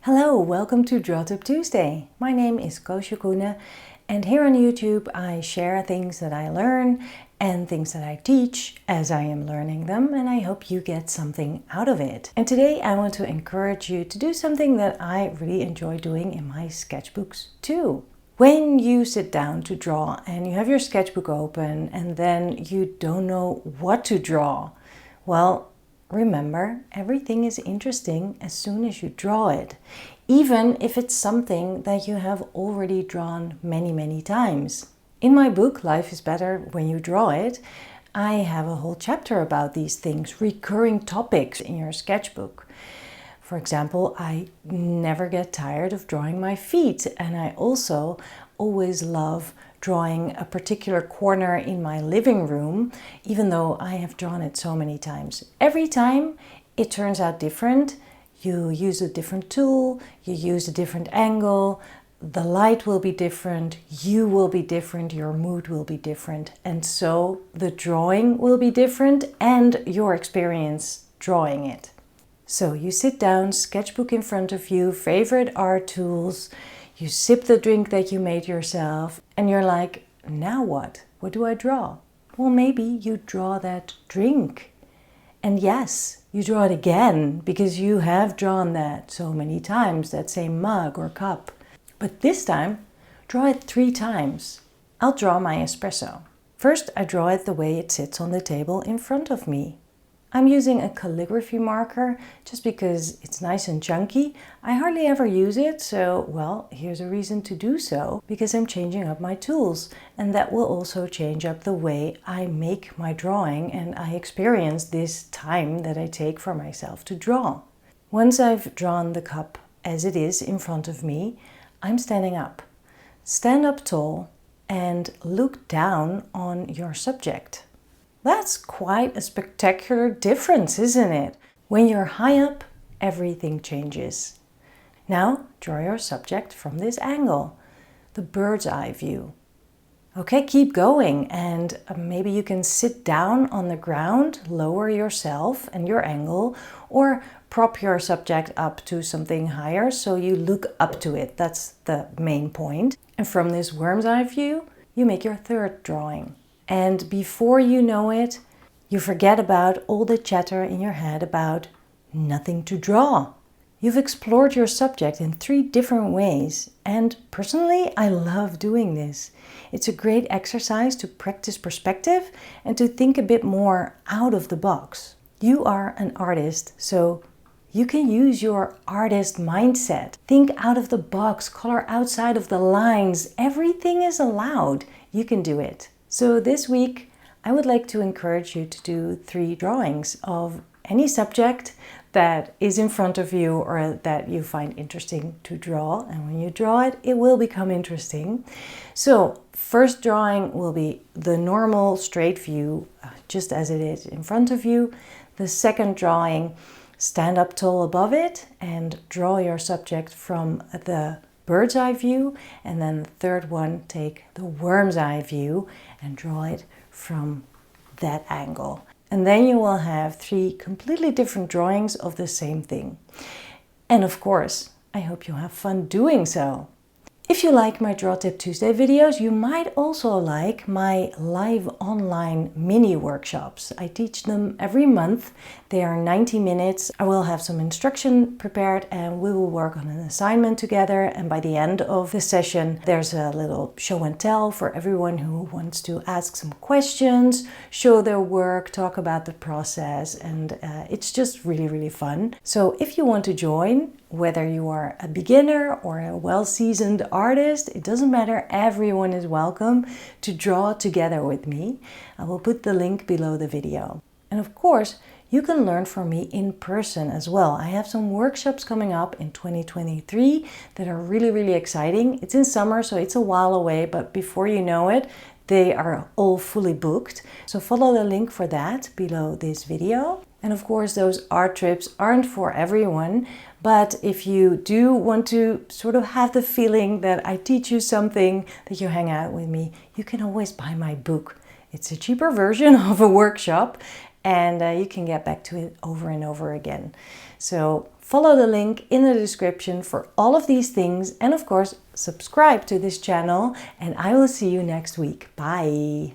Hello, welcome to Draw Tip Tuesday. My name is Koosje Koenen and here on YouTube I share things that I learn and things that I teach as I am learning them, and I hope you get something out of it. And today I want to encourage you to do something that I really enjoy doing in my sketchbooks too. When you sit down to draw and you have your sketchbook open and then you don't know what to draw, well, remember, everything is interesting as soon as you draw it, even if it's something that you have already drawn many times. In my book, Life is Better When You Draw It, I have a whole chapter about these things, recurring topics in your sketchbook. For example, I never get tired of drawing my feet, and I also always love drawing a particular corner in my living room, even though I have drawn it so many times. Every time it turns out different. You use a different tool, you use a different angle, the light will be different, you will be different, your mood will be different, and so the drawing will be different and your experience drawing it. So you sit down, sketchbook in front of you, favorite art tools, you sip the drink that you made yourself, and you're like, now what? What do I draw? Well, maybe you draw that drink. And yes, you draw it again, because you have drawn that so many times, that same mug or cup. But this time, draw it 3 times. I'll draw my espresso. First, I draw it the way it sits on the table in front of me. I'm using a calligraphy marker just because it's nice and chunky. I hardly ever use it, so well, here's a reason to do so, because I'm changing up my tools, and that will also change up the way I make my drawing and I experience this time that I take for myself to draw. Once I've drawn the cup as it is in front of me, I'm standing up. Stand up tall and look down on your subject. That's quite a spectacular difference, isn't it? When you're high up, everything changes. Now, draw your subject from this angle, the bird's eye view. Okay, keep going, and maybe you can sit down on the ground, lower yourself and your angle, or prop your subject up to something higher so you look up to it. That's the main point. And from this worm's eye view, you make your third drawing. And before you know it, you forget about all the chatter in your head about nothing to draw. You've explored your subject in 3 different ways, and personally, I love doing this. It's a great exercise to practice perspective and to think a bit more out of the box. You are an artist, so you can use your artist mindset. Think out of the box, color outside of the lines. Everything is allowed. You can do it. So this week, I would like to encourage you to do 3 drawings of any subject that is in front of you or that you find interesting to draw. And when you draw it, it will become interesting. So first drawing will be the normal straight view, just as it is in front of you. The second drawing, stand up tall above it and draw your subject from the bird's eye view, and then the third one, take the worm's eye view and draw it from that angle. And then you will have 3 completely different drawings of the same thing. And of course, I hope you have fun doing so. If you like my Draw Tip Tuesday videos, you might also like my live online mini workshops. I teach them every month. They are 90 minutes. I will have some instruction prepared and we will work on an assignment together. And by the end of the session, there's a little show and tell for everyone who wants to ask some questions, show their work, talk about the process, and it's just really fun. So if you want to join, whether you are a beginner or a well-seasoned artist, it doesn't matter, everyone is welcome to draw together with me. I will put the link below the video. And of course, you can learn from me in person as well. I have some workshops coming up in 2023 that are really exciting. It's in summer, so it's a while away, but before you know it, they are all fully booked. So follow the link for that below this video. And of course, those art trips aren't for everyone, but if you do want to sort of have the feeling that I teach you something, that you hang out with me, you can always buy my book. It's a cheaper version of a workshop, and you can get back to it over and over again. So follow the link in the description for all of these things, and of course subscribe to this channel, and I will see you next week. Bye!